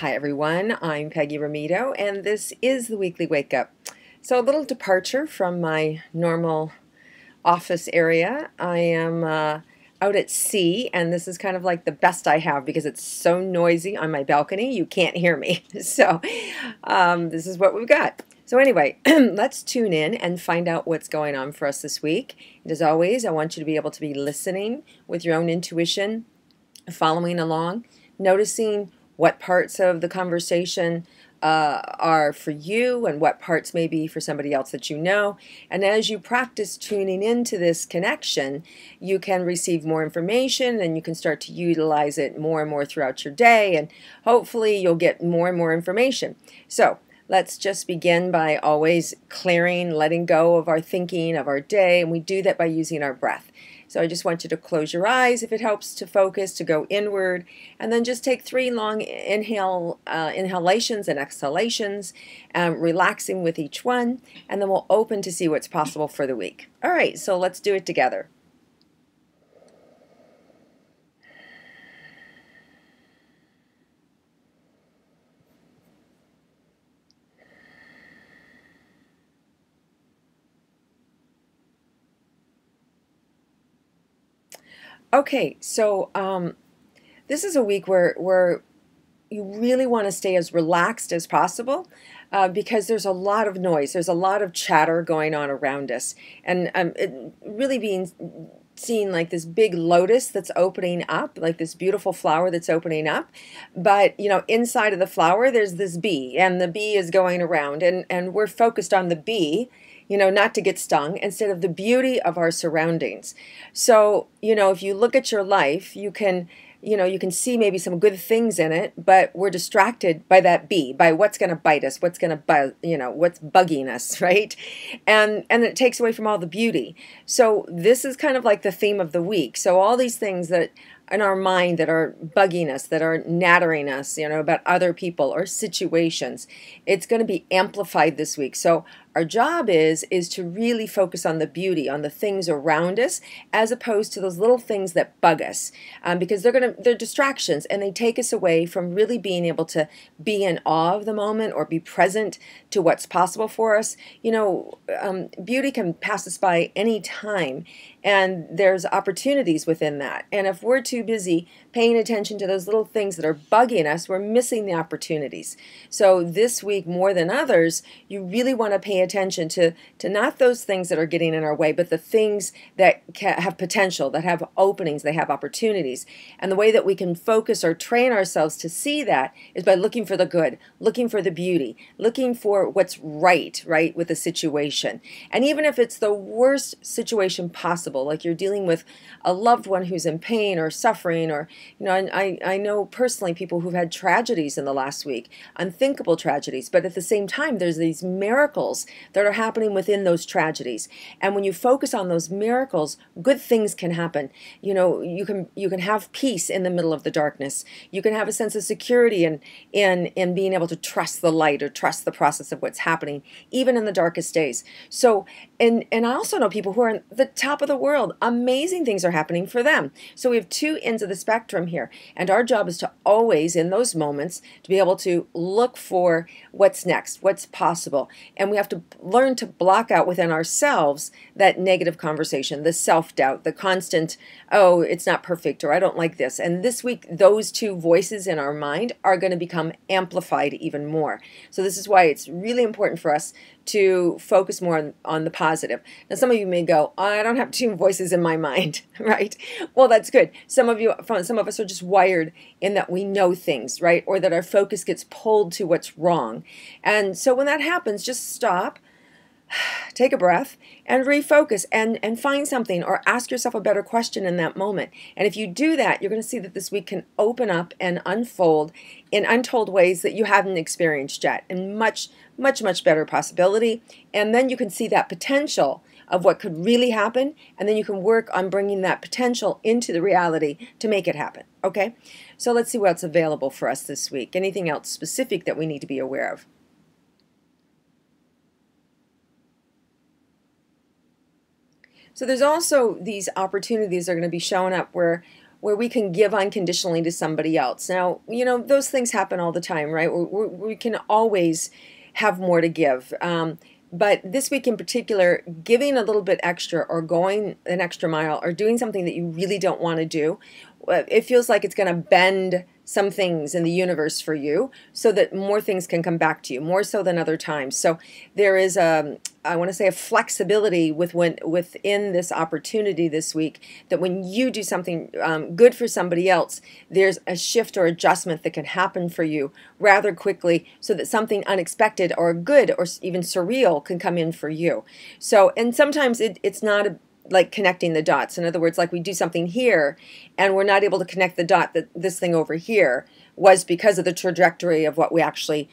Hi everyone, I'm Peggy Rometo and this is the Weekly Wake Up. So a little departure from my normal office area. I am out at sea and this is kind of like the best I have because it's so noisy on my balcony you can't hear me. So this is what we've got. So anyway, let's tune in and find out what's going on for us this week. And as always, I want you to be able to be listening with your own intuition, following along, noticing what parts of the conversation are for you and what parts may be for somebody else that you know. And as you practice tuning into this connection, you can receive more information and you can start to utilize it more and more throughout your day, and hopefully you'll get more and more information. So let's just begin by always clearing, letting go of our thinking of our day, and we do that by using our breath. So I just want you to close your eyes if it helps to focus, to go inward, and then just take 3 long inhalations and exhalations, relaxing with each one, and then we'll open to see what's possible for the week. All right, so let's do it together. Okay, so this is a week where you really want to stay as relaxed as possible because there's a lot of noise. There's a lot of chatter going on around us. And it really being seen like this big lotus that's opening up, like this beautiful flower that's opening up. But, you know, inside of the flower, there's this bee, and the bee is going around. And we're focused on the bee, you know, not to get stung, instead of the beauty of our surroundings. So, you know, if you look at your life, you can see maybe some good things in it, but we're distracted by that bee, by what's going to bite us, what's going to what's bugging us, right? And it takes away from all the beauty. So this is kind of like the theme of the week. So all these things that in our mind that are bugging us, that are nattering us, you know, about other people or situations, it's going to be amplified this week. So our job is to really focus on the beauty, on the things around us, as opposed to those little things that bug us, because they're distractions and they take us away from really being able to be in awe of the moment or be present to what's possible for us. You know, beauty can pass us by any time, and there's opportunities within that. And if we're too busy paying attention to those little things that are bugging us, we're missing the opportunities. So this week, more than others, you really want to pay attention to not those things that are getting in our way, but the things that have potential, that have openings, they have opportunities. And the way that we can focus or train ourselves to see that is by looking for the good, looking for the beauty, looking for what's right with the situation. And even if it's the worst situation possible, like you're dealing with a loved one who's in pain or suffering, or, you know, I know personally people who've had tragedies in the last week, unthinkable tragedies, but at the same time, there's these miracles that are happening within those tragedies. And when you focus on those miracles, good things can happen. You know, you can have peace in the middle of the darkness. You can have a sense of security in being able to trust the light or trust the process of what's happening, even in the darkest days. So, and I also know people who are on the top of the world. Amazing things are happening for them. So we have 2 ends of the spectrum here. And our job is to always, in those moments, to be able to look for what's next, what's possible. And we have to learn to block out within ourselves that negative conversation, the self-doubt, the constant, oh, it's not perfect, or I don't like this. And this week, those 2 voices in our mind are going to become amplified even more. So this is why it's really important for us to focus more on the positive. Now, some of you may go, I don't have 2 voices in my mind, right? Well, that's good. Some of us are just wired in that we know things, right? Or that our focus gets pulled to what's wrong. And so when that happens, just stop, take a breath, and refocus and find something, or ask yourself a better question in that moment. And if you do that, you're going to see that this week can open up and unfold in untold ways that you haven't experienced yet, and much better possibility. And then you can see that potential of what could really happen, and then you can work on bringing that potential into the reality to make it happen. Okay? So let's see what's available for us this week. Anything else specific that we need to be aware of? So there's also these opportunities that are going to be showing up where where we can give unconditionally to somebody else. Now, those things happen all the time, right? We can always have more to give. But this week in particular, giving a little bit extra or going an extra mile or doing something that you really don't want to do, it feels like it's going to bend some things in the universe for you so that more things can come back to you, more so than other times. So there is I want to say a flexibility within this opportunity this week, that when you do something good for somebody else, there's a shift or adjustment that can happen for you rather quickly, so that something unexpected or good or even surreal can come in for you. So, and sometimes it's not like connecting the dots. In other words, like we do something here and we're not able to connect the dot that this thing over here was because of the trajectory of what we actually,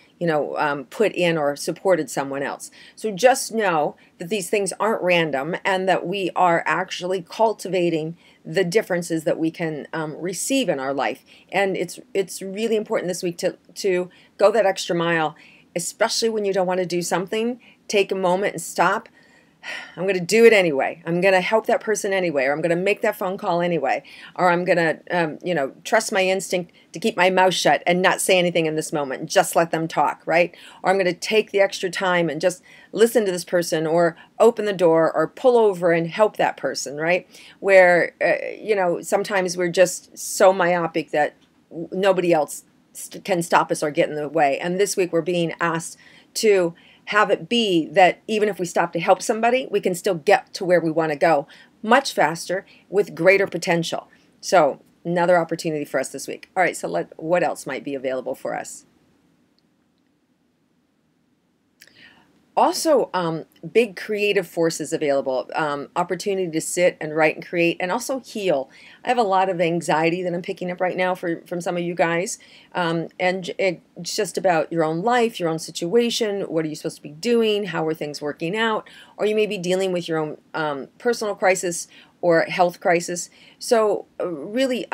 put in or supported someone else. So just know that these things aren't random, and that we are actually cultivating the differences that we can receive in our life. And it's really important this week to go that extra mile, especially when you don't want to do something. Take a moment and stop. I'm going to do it anyway. I'm going to help that person anyway, or I'm going to make that phone call anyway, or I'm going to, trust my instinct to keep my mouth shut and not say anything in this moment and just let them talk, right? Or I'm going to take the extra time and just listen to this person, or open the door, or pull over and help that person, right? Where, sometimes we're just so myopic that nobody else can stop us or get in the way. And this week we're being asked to have it be that even if we stop to help somebody, we can still get to where we want to go much faster with greater potential. So another opportunity for us this week. All right, so what else might be available for us? Also, big creative forces available, opportunity to sit and write and create, and also heal. I have a lot of anxiety that I'm picking up right now from some of you guys, and it's just about your own life, your own situation. What are you supposed to be doing? How are things working out? Or you may be dealing with your own personal crisis or health crisis. So really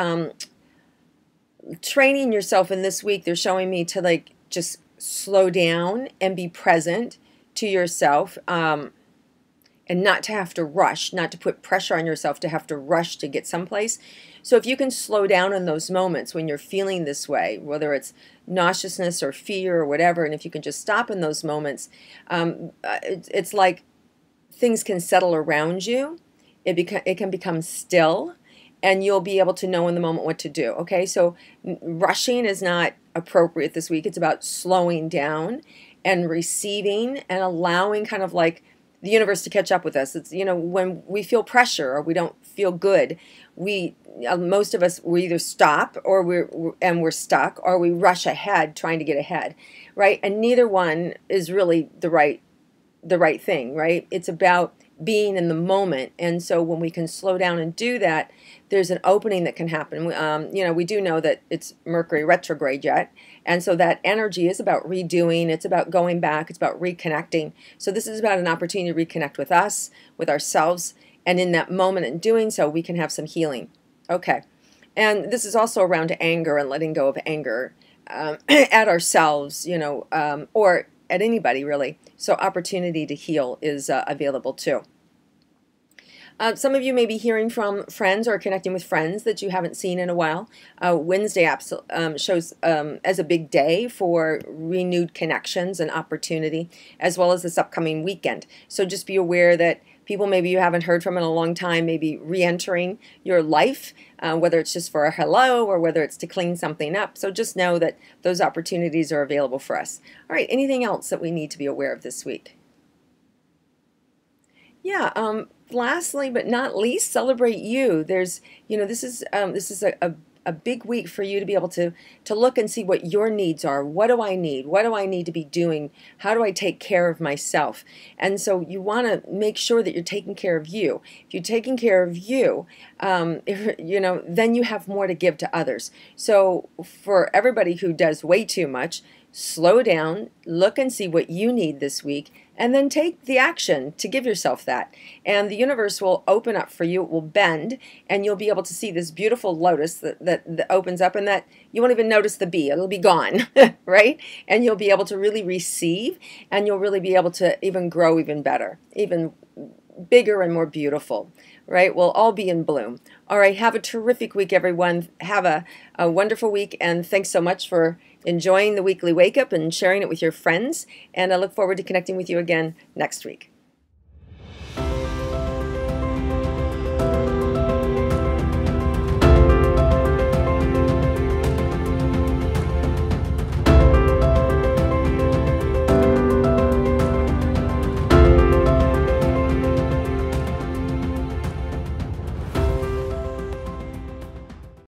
training yourself in this week, they're showing me to just slow down and be present to yourself, and not to have to rush, not to put pressure on yourself to have to rush to get someplace. So if you can slow down in those moments when you're feeling this way, whether it's nauseousness or fear or whatever, and if you can just stop in those moments, it's like things can settle around you. It can become still, and you'll be able to know in the moment what to do. Okay, so rushing is not appropriate this week. It's about slowing down and receiving and allowing kind of like the universe to catch up with us. It's, when we feel pressure or we don't feel good, most of us, we either stop or we're stuck, or we rush ahead trying to get ahead, right? And neither one is really the right thing, right? It's about being in the moment. And so when we can slow down and do that, there's an opening that can happen. We do know that it's Mercury retrograde yet. And so that energy is about redoing. It's about going back. It's about reconnecting. So this is about an opportunity to reconnect with us, with ourselves. And in that moment in doing so, we can have some healing. Okay. And this is also around anger and letting go of anger at ourselves, or at anybody really. So opportunity to heal is available too. Some of you may be hearing from friends or connecting with friends that you haven't seen in a while. Wednesday shows as a big day for renewed connections and opportunity, as well as this upcoming weekend. So just be aware that people maybe you haven't heard from in a long time may be re-entering your life, whether it's just for a hello or whether it's to clean something up. So just know that those opportunities are available for us. All right, anything else that we need to be aware of this week? Yeah, lastly but not least, celebrate you. There's, this is a big week for you to be able to look and see what your needs are. What do I need? What do I need to be doing? How do I take care of myself? And so you want to make sure that you're taking care of you. If you're taking care of you, then you have more to give to others. So for everybody who does way too much, slow down, look and see what you need this week, and then take the action to give yourself that. And the universe will open up for you, it will bend, and you'll be able to see this beautiful lotus that opens up, and that you won't even notice the bee, it'll be gone, right? And you'll be able to really receive, and you'll really be able to even grow even better, even bigger and more beautiful, right? We'll all be in bloom. All right, have a terrific week, everyone. Have a wonderful week, and thanks so much for enjoying the weekly wake up and sharing it with your friends. And I look forward to connecting with you again next week.